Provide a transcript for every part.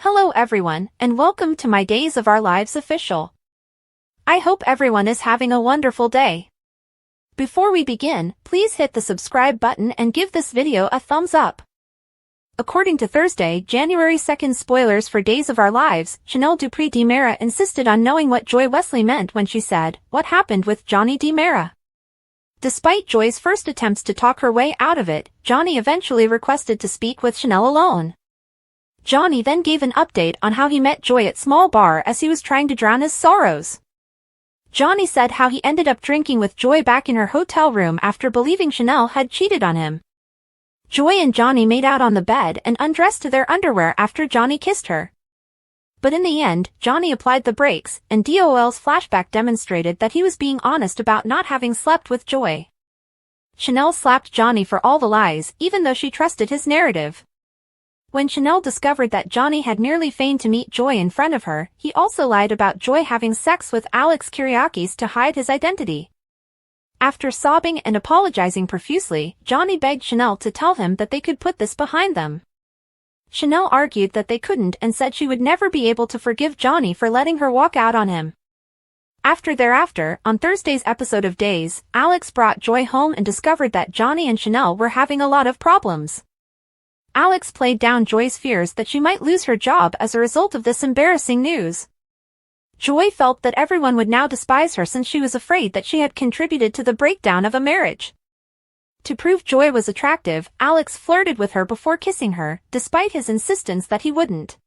Hello everyone, and welcome to my Days of Our Lives official. I hope everyone is having a wonderful day. Before we begin, please hit the subscribe button and give this video a thumbs up. According to Thursday, January 2nd spoilers for Days of Our Lives, Chanel Dupree DiMera insisted on knowing what Joy Wesley meant when she said, "What happened with Johnny DiMera?" Despite Joy's first attempts to talk her way out of it, Johnny eventually requested to speak with Chanel alone. Johnny then gave an update on how he met Joy at small bar as he was trying to drown his sorrows. Johnny said how he ended up drinking with Joy back in her hotel room after believing Chanel had cheated on him. Joy and Johnny made out on the bed and undressed to their underwear after Johnny kissed her. But in the end, Johnny applied the brakes, and DOL's flashback demonstrated that he was being honest about not having slept with Joy. Chanel slapped Johnny for all the lies, even though she trusted his narrative. When Chanel discovered that Johnny had merely feigned to meet Joy in front of her, he also lied about Joy having sex with Alex Kyriakis to hide his identity. After sobbing and apologizing profusely, Johnny begged Chanel to tell him that they could put this behind them. Chanel argued that they couldn't and said she would never be able to forgive Johnny for letting her walk out on him. Thereafter, on Thursday's episode of Days, Alex brought Joy home and discovered that Johnny and Chanel were having a lot of problems. Alex played down Joy's fears that she might lose her job as a result of this embarrassing news. Joy felt that everyone would now despise her since she was afraid that she had contributed to the breakdown of a marriage. To prove Joy was attractive, Alex flirted with her before kissing her, despite his insistence that he wouldn't.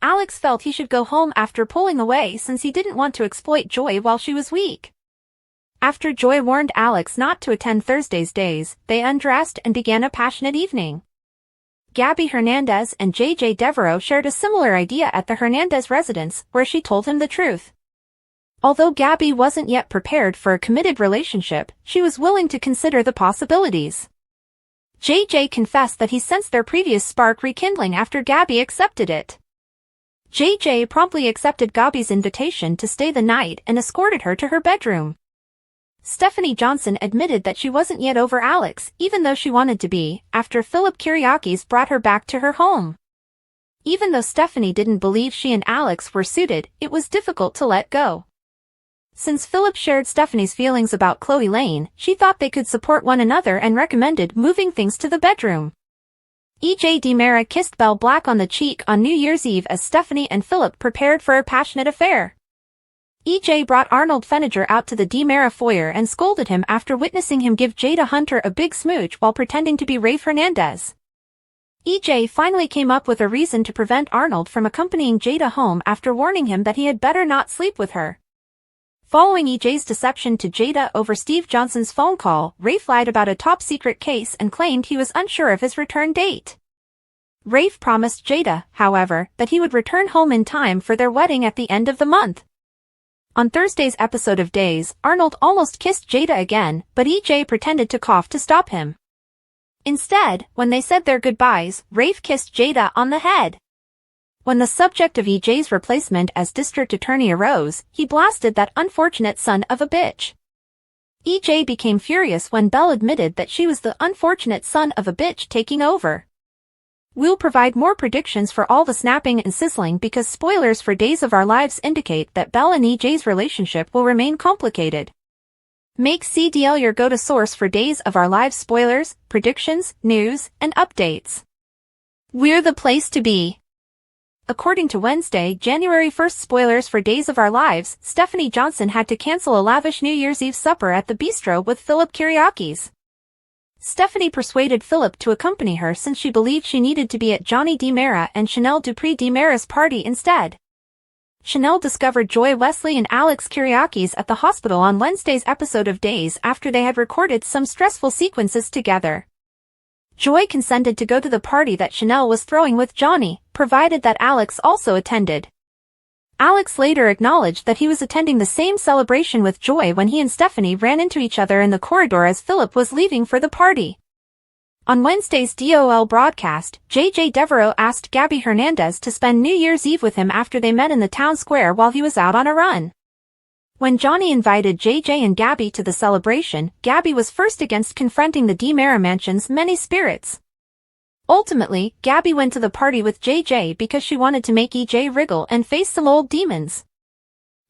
Alex felt he should go home after pulling away since he didn't want to exploit Joy while she was weak. After Joy warned Alex not to attend Thursday's Days, they undressed and began a passionate evening. Gabby Hernandez and JJ Devereaux shared a similar idea at the Hernandez residence, where she told him the truth. Although Gabby wasn't yet prepared for a committed relationship, she was willing to consider the possibilities. JJ confessed that he sensed their previous spark rekindling after Gabby accepted it. JJ promptly accepted Gabby's invitation to stay the night and escorted her to her bedroom. Stephanie Johnson admitted that she wasn't yet over Alex, even though she wanted to be, after Philip Kyriakis brought her back to her home. Even though Stephanie didn't believe she and Alex were suited, it was difficult to let go. Since Philip shared Stephanie's feelings about Chloe Lane, she thought they could support one another and recommended moving things to the bedroom. EJ DiMera kissed Belle Black on the cheek on New Year's Eve as Stephanie and Philip prepared for a passionate affair. EJ brought Arnold out to the DiMera foyer and scolded him after witnessing him give Jada Hunter a big smooch while pretending to be Rafe Hernandez. EJ finally came up with a reason to prevent Arnold from accompanying Jada home after warning him that he had better not sleep with her. Following EJ's deception to Jada over Steve Johnson's phone call, Rafe lied about a top-secret case and claimed he was unsure of his return date. Rafe promised Jada, however, that he would return home in time for their wedding at the end of the month. On Thursday's episode of Days, Arnold almost kissed Jada again, but EJ pretended to cough to stop him. Instead, when they said their goodbyes, Rafe kissed Jada on the head. When the subject of EJ's replacement as district attorney arose, he blasted that unfortunate son of a bitch. EJ became furious when Belle admitted that she was the unfortunate son of a bitch taking over. We'll provide more predictions for all the snapping and sizzling because spoilers for Days of Our Lives indicate that Belle and EJ's relationship will remain complicated. Make CDL your go-to source for Days of Our Lives spoilers, predictions, news, and updates. We're the place to be. According to Wednesday, January 1st spoilers for Days of Our Lives, Stephanie Johnson had to cancel a lavish New Year's Eve supper at the bistro with Philip Kyriakis. Stephanie persuaded Philip to accompany her since she believed she needed to be at Johnny DiMera and Chanel Dupree DiMera's party instead. Chanel discovered Joy Wesley and Alex Kyriakis at the hospital on Wednesday's episode of Days after they had recorded some stressful sequences together. Joy consented to go to the party that Chanel was throwing with Johnny, provided that Alex also attended. Alex later acknowledged that he was attending the same celebration with Joy when he and Stephanie ran into each other in the corridor as Philip was leaving for the party. On Wednesday's DOL broadcast, JJ Devereaux asked Gabby Hernandez to spend New Year's Eve with him after they met in the town square while he was out on a run. When Johnny invited JJ and Gabby to the celebration, Gabby was first against confronting the DiMera mansion's many spirits. Ultimately, Gabby went to the party with JJ because she wanted to make EJ wriggle and face some old demons.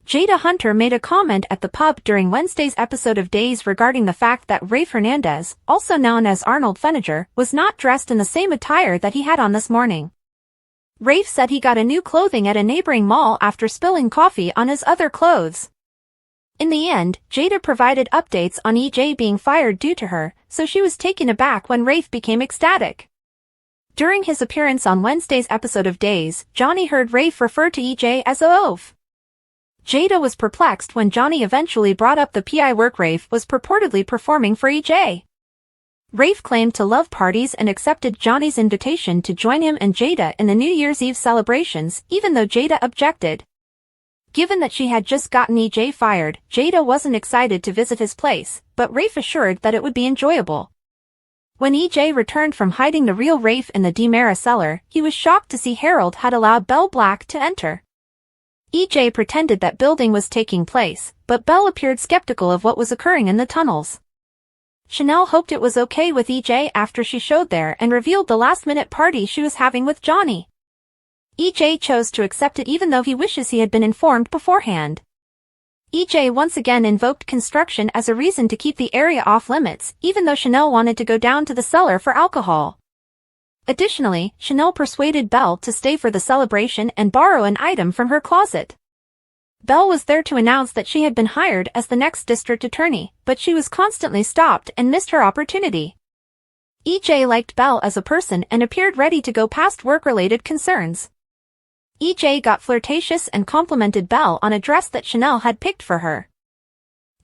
Jada Hunter made a comment at the pub during Wednesday's episode of Days regarding the fact that Rafe Hernandez, also known as Arnold Feniger, was not dressed in the same attire that he had on this morning. Rafe said he got a new clothing at a neighboring mall after spilling coffee on his other clothes. In the end, Jada provided updates on EJ being fired due to her, so she was taken aback when Rafe became ecstatic. During his appearance on Wednesday's episode of Days, Johnny heard Rafe refer to EJ as a oaf. Jada was perplexed when Johnny eventually brought up the PI work Rafe was purportedly performing for EJ. Rafe claimed to love parties and accepted Johnny's invitation to join him and Jada in the New Year's Eve celebrations, even though Jada objected. Given that she had just gotten EJ fired, Jada wasn't excited to visit his place, but Rafe assured that it would be enjoyable. When EJ returned from hiding the real Rafe in the DiMera cellar, he was shocked to see Harold had allowed Belle Black to enter. EJ pretended that building was taking place, but Belle appeared skeptical of what was occurring in the tunnels. Chanel hoped it was okay with EJ after she showed there and revealed the last-minute party she was having with Johnny. EJ chose to accept it even though he wishes he had been informed beforehand. EJ once again invoked construction as a reason to keep the area off limits, even though Chanel wanted to go down to the cellar for alcohol. Additionally, Chanel persuaded Belle to stay for the celebration and borrow an item from her closet. Belle was there to announce that she had been hired as the next district attorney, but she was constantly stopped and missed her opportunity. EJ liked Belle as a person and appeared ready to go past work-related concerns. EJ got flirtatious and complimented Belle on a dress that Chanel had picked for her.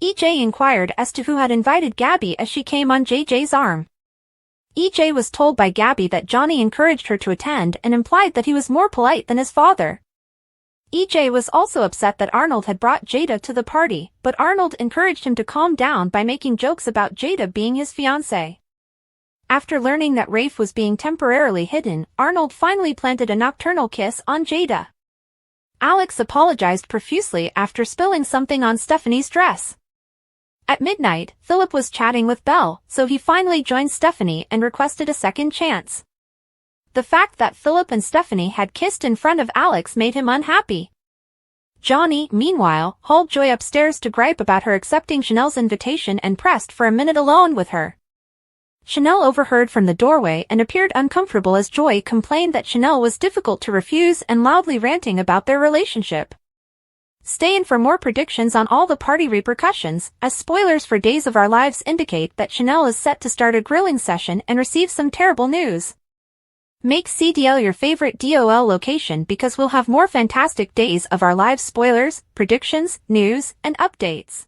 EJ inquired as to who had invited Gabby as she came on JJ's arm. EJ was told by Gabby that Johnny encouraged her to attend and implied that he was more polite than his father. EJ was also upset that Arnold had brought Jada to the party, but Arnold encouraged him to calm down by making jokes about Jada being his fiancée. After learning that Rafe was being temporarily hidden, Arnold finally planted a nocturnal kiss on Jada. Alex apologized profusely after spilling something on Stephanie's dress. At midnight, Philip was chatting with Belle, so he finally joined Stephanie and requested a second chance. The fact that Philip and Stephanie had kissed in front of Alex made him unhappy. Johnny, meanwhile, hauled Joy upstairs to gripe about her accepting Chanel's invitation and pressed for a minute alone with her. Chanel overheard from the doorway and appeared uncomfortable as Joy complained that Chanel was difficult to refuse and loudly ranting about their relationship. Stay in for more predictions on all the party repercussions, as spoilers for Days of Our Lives indicate that Chanel is set to start a grilling session and receive some terrible news. Make CDL your favorite DOL location because we'll have more fantastic Days of Our Lives spoilers, predictions, news, and updates.